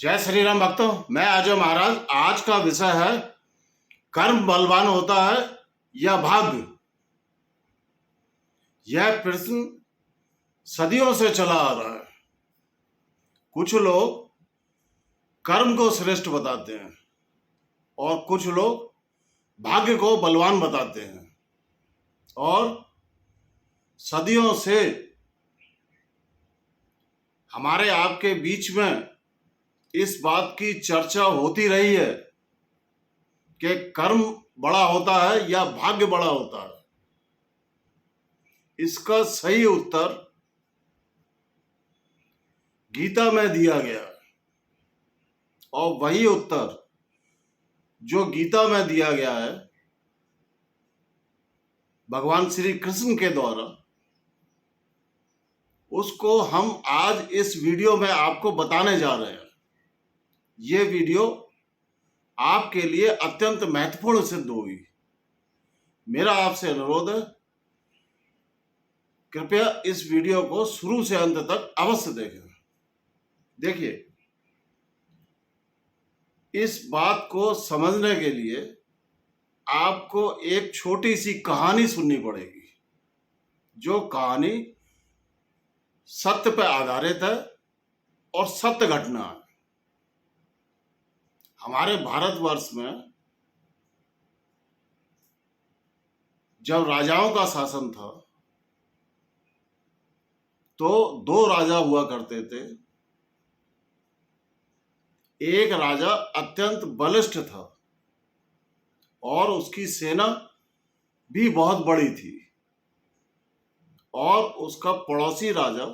जय श्री राम भक्तों। मैं अजय महाराज। आज का विषय है कर्म बलवान होता है या भाग्य। यह प्रश्न सदियों से चला आ रहा है। कुछ लोग कर्म को श्रेष्ठ बताते हैं और कुछ लोग भाग्य को बलवान बताते हैं, और सदियों से हमारे आपके बीच में इस बात की चर्चा होती रही है कि कर्म बड़ा होता है या भाग्य बड़ा होता है। इसका सही उत्तर गीता में दिया गया है, और वही उत्तर जो गीता में दिया गया है भगवान श्री कृष्ण के द्वारा, उसको हम आज इस वीडियो में आपको बताने जा रहे हैं। ये वीडियो आपके लिए अत्यंत महत्वपूर्ण सिद्ध होगी। मेरा आपसे अनुरोध है, कृपया इस वीडियो को शुरू से अंत तक अवश्य देखें। देखिए, इस बात को समझने के लिए आपको एक छोटी सी कहानी सुननी पड़ेगी, जो कहानी सत्य पर आधारित है और सत्य घटना है। हमारे भारतवर्ष में जब राजाओं का शासन था तो दो राजा हुआ करते थे। एक राजा अत्यंत बलिष्ठ था और उसकी सेना भी बहुत बड़ी थी, और उसका पड़ोसी राजा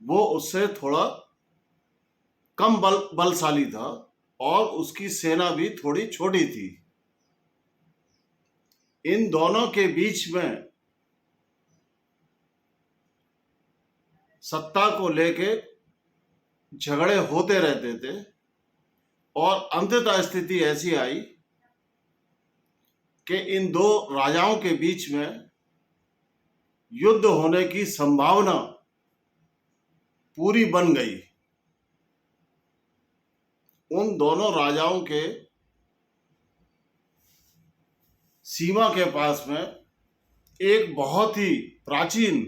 वो उससे थोड़ा कम बलशाली था और उसकी सेना भी थोड़ी छोटी थी। इन दोनों के बीच में सत्ता को लेके झगड़े होते रहते थे, और अंततः स्थिति ऐसी आई कि इन दो राजाओं के बीच में युद्ध होने की संभावना पूरी बन गई। उन दोनों राजाओं के सीमा के पास में एक बहुत ही प्राचीन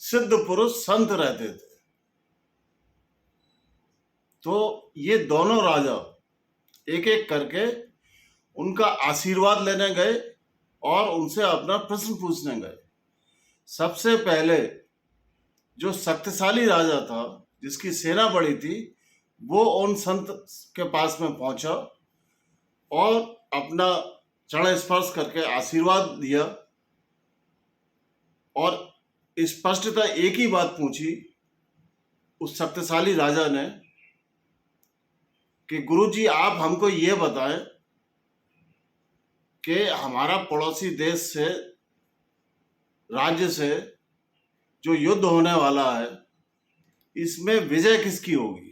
सिद्ध पुरुष संत रहते थे। तो ये दोनों राजा एक एक करके उनका आशीर्वाद लेने गए और उनसे अपना प्रश्न पूछने गए। सबसे पहले जो शक्तिशाली राजा था, जिसकी सेना बड़ी थी, वो उन संत के पास में पहुंचा और अपना चरण स्पर्श करके आशीर्वाद दिया, और स्पष्टता एक ही बात पूछी उस शक्तिशाली राजा ने कि गुरुजी, आप हमको ये बताएं कि हमारा पड़ोसी देश से, राज्य से जो युद्ध होने वाला है, इसमें विजय किसकी होगी।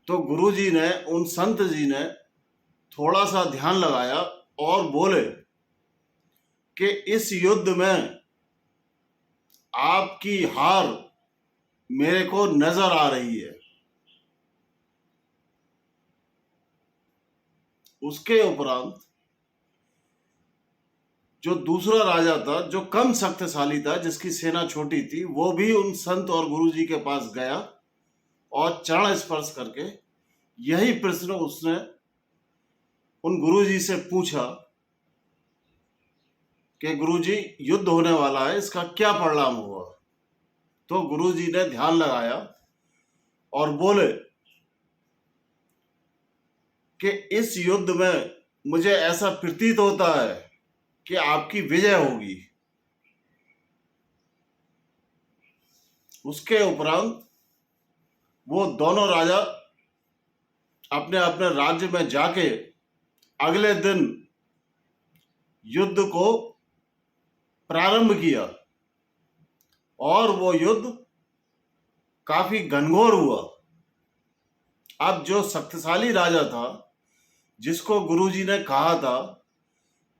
तो गुरुजी ने, उन संत जी ने थोड़ा सा ध्यान लगाया और बोले कि इस युद्ध में आपकी हार मेरे को नजर आ रही है। उसके उपरांत जो दूसरा राजा था, जो कम शक्तिशाली था, जिसकी सेना छोटी थी, वो भी उन संत और गुरुजी के पास गया और चरण स्पर्श करके यही प्रश्न उसने उन गुरुजी से पूछा कि गुरुजी, युद्ध होने वाला है, इसका क्या परिणाम हुआ। तो गुरुजी ने ध्यान लगाया और बोले कि इस युद्ध में मुझे ऐसा प्रतीत होता है कि आपकी विजय होगी। उसके उपरांत वो दोनों राजा अपने अपने राज्य में जाके अगले दिन युद्ध को प्रारंभ किया, और वो युद्ध काफी घनघोर हुआ। अब जो शक्तिशाली राजा था, जिसको गुरुजी ने कहा था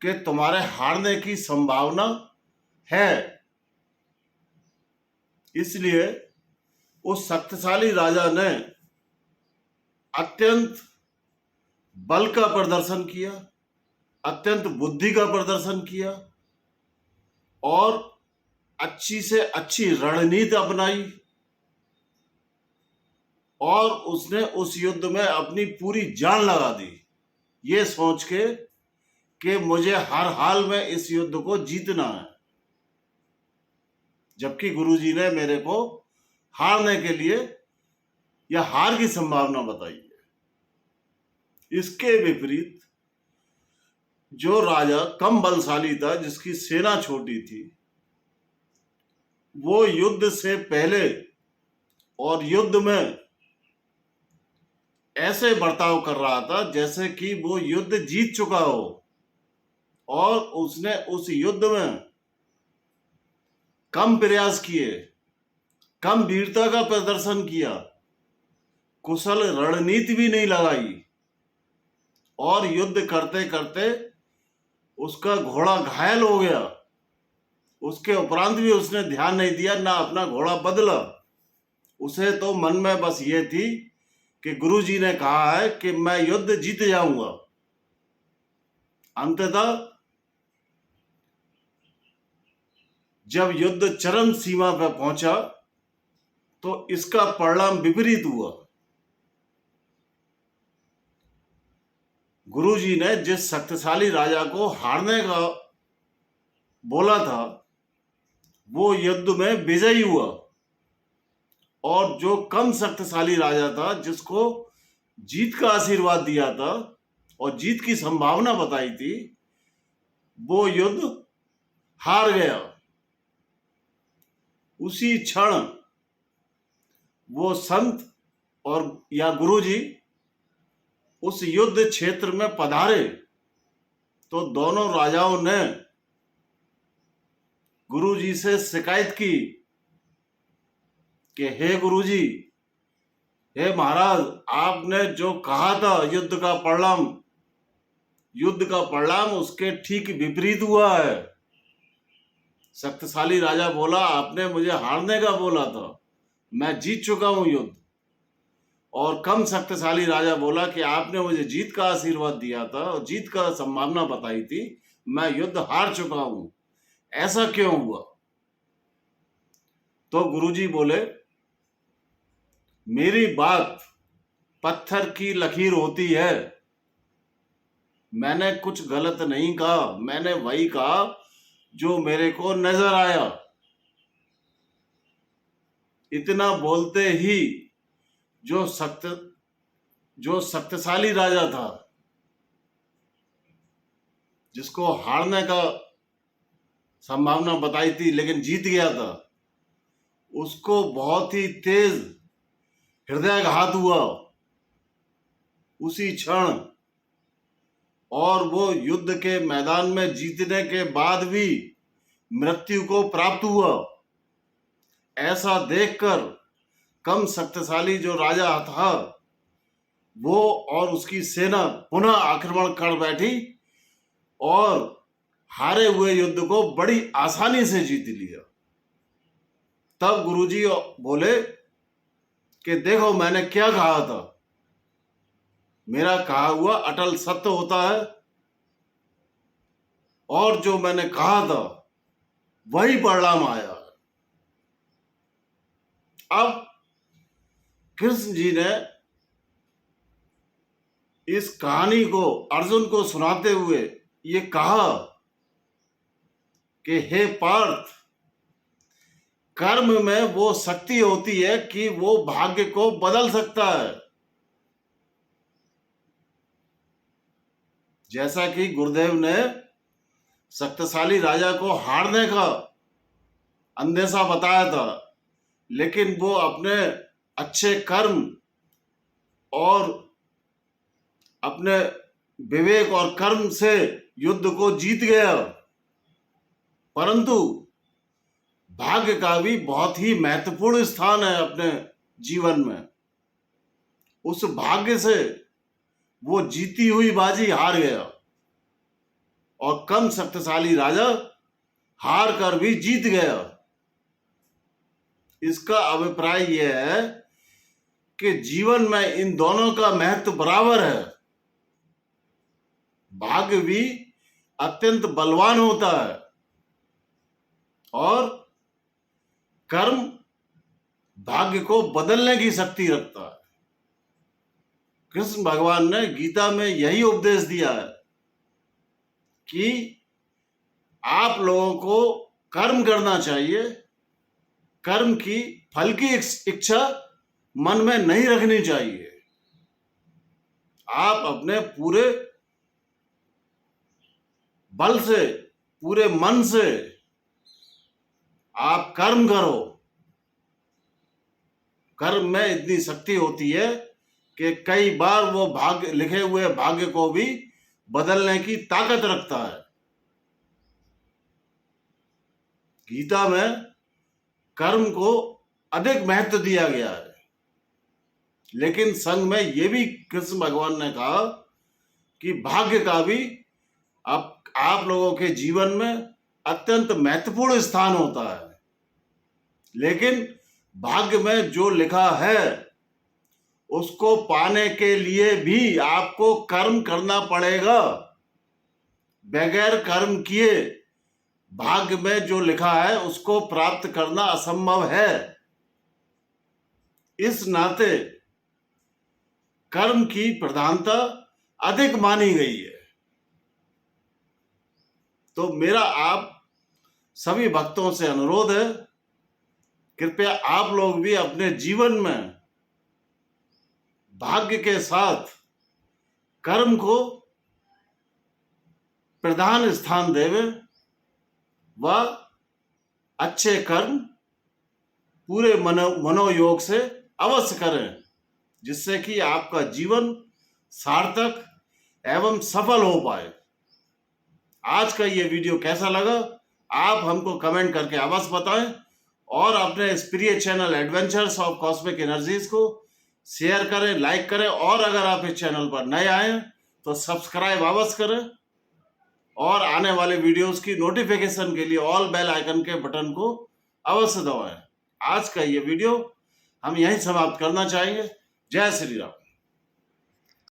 कि तुम्हारे हारने की संभावना है, इसलिए उस शक्तिशाली राजा ने अत्यंत बल का प्रदर्शन किया, अत्यंत बुद्धि का प्रदर्शन किया और अच्छी से अच्छी रणनीति अपनाई और उसने उस युद्ध में अपनी पूरी जान लगा दी, ये सोच के कि मुझे हर हाल में इस युद्ध को जीतना है, जबकि गुरुजी ने मेरे को हारने के लिए या हार की संभावना बताई है। इसके विपरीत जो राजा कम बलशाली था, जिसकी सेना छोटी थी, वो युद्ध से पहले और युद्ध में ऐसे बर्ताव कर रहा था जैसे कि वो युद्ध जीत चुका हो और उसने उस युद्ध में कम प्रयास किए, कम वीरता का प्रदर्शन किया, कुशल रणनीति भी नहीं लगाई और युद्ध करते करते उसका घोड़ा घायल हो गया। उसके उपरांत भी उसने ध्यान नहीं दिया, ना अपना घोड़ा बदला। उसे तो मन में बस ये थी कि गुरुजी ने कहा है कि मैं युद्ध जीत जाऊंगा। अंततः जब युद्ध चरम सीमा पर पहुंचा तो इसका परिणाम विपरीत हुआ। गुरुजी ने जिस शक्तिशाली राजा को हारने का बोला था, वो युद्ध में विजयी हुआ और जो कम शक्तिशाली राजा था, जिसको जीत का आशीर्वाद दिया था और जीत की संभावना बताई थी, वो युद्ध हार गया। उसी क्षण वो संत और या गुरुजी उस युद्ध क्षेत्र में पधारे तो दोनों राजाओं ने गुरुजी से शिकायत की कि हे गुरुजी, हे महाराज, आपने जो कहा था युद्ध का परिणाम उसके ठीक विपरीत हुआ है। शक्तिशाली राजा बोला, आपने मुझे हारने का बोला था, मैं जीत चुका हूं युद्ध। और कम शक्तिशाली राजा बोला कि आपने मुझे जीत का आशीर्वाद दिया था और जीत का संभावना बताई थी, मैं युद्ध हार चुका हूं, ऐसा क्यों हुआ? तो गुरुजी बोले, मेरी बात पत्थर की लकीर होती है, मैंने कुछ गलत नहीं कहा, मैंने वही कहा जो मेरे को नजर आया। इतना बोलते ही जो शक्तिशाली राजा था, जिसको हारने का संभावना बताई थी लेकिन जीत गया था, उसको बहुत ही तेज हृदयाघात हुआ उसी क्षण और वो युद्ध के मैदान में जीतने के बाद भी मृत्यु को प्राप्त हुआ। ऐसा देखकर कम शक्तिशाली जो राजा था, वो और उसकी सेना पुनः आक्रमण कर बैठी और हारे हुए युद्ध को बड़ी आसानी से जीत लिया। तब गुरुजी बोले कि देखो, मैंने क्या कहा था, मेरा कहा हुआ अटल सत्य होता है और जो मैंने कहा था वही परिणाम आया। अब कृष्ण जी ने इस कहानी को अर्जुन को सुनाते हुए ये कहा कि हे पार्थ, कर्म में वो शक्ति होती है कि वो भाग्य को बदल सकता है। जैसा कि गुरुदेव ने शक्तिशाली राजा को हारने का अंदेशा बताया था, लेकिन वो अपने अच्छे कर्म और अपने विवेक और कर्म से युद्ध को जीत गया। परंतु भाग्य का भी बहुत ही महत्वपूर्ण स्थान है अपने जीवन में। उस भाग्य से वो जीती हुई बाजी हार गया और कम शक्तिशाली राजा हार कर भी जीत गया। इसका अभिप्राय यह है कि जीवन में इन दोनों का महत्व बराबर है। भाग्य भी अत्यंत बलवान होता है और कर्म भाग्य को बदलने की शक्ति रखता है। कृष्ण भगवान ने गीता में यही उपदेश दिया है कि आप लोगों को कर्म करना चाहिए, कर्म की फल की इच्छा मन में नहीं रखनी चाहिए। आप अपने पूरे बल से, पूरे मन से आप कर्म करो। कर्म में इतनी शक्ति होती है कि कई बार वो भाग्य, लिखे हुए भाग्य को भी बदलने की ताकत रखता है। गीता में कर्म को अधिक महत्व दिया गया है, लेकिन संग में ये भी कृष्ण भगवान ने कहा कि भाग्य का भी आप लोगों के जीवन में अत्यंत महत्वपूर्ण स्थान होता है। लेकिन भाग्य में जो लिखा है उसको पाने के लिए भी आपको कर्म करना पड़ेगा। बगैर कर्म किए भाग्य में जो लिखा है उसको प्राप्त करना असंभव है। इस नाते कर्म की प्रधानता अधिक मानी गई है। तो मेरा आप सभी भक्तों से अनुरोध है, कृपया आप लोग भी अपने जीवन में भाग्य के साथ कर्म को प्रधान स्थान देवें व अच्छे कर्म पूरे मनोयोग से अवश्य करें, जिससे कि आपका जीवन सार्थक एवं सफल हो पाए। आज का ये वीडियो कैसा लगा आप हमको कमेंट करके अवश्य बताएं और अपने इस प्रिय channel adventures of cosmic energies को शेयर करें, लाइक करें और अगर आप इस चैनल पर नए आए तो सब्सक्राइब अवश्य करें और आने वाले वीडियोस की नोटिफिकेशन के लिए ऑल बेल आइकन के बटन को अवश्य दबाएं। आज का ये वीडियो हम यहीं समाप्त करना चाहेंगे। जय श्री राम।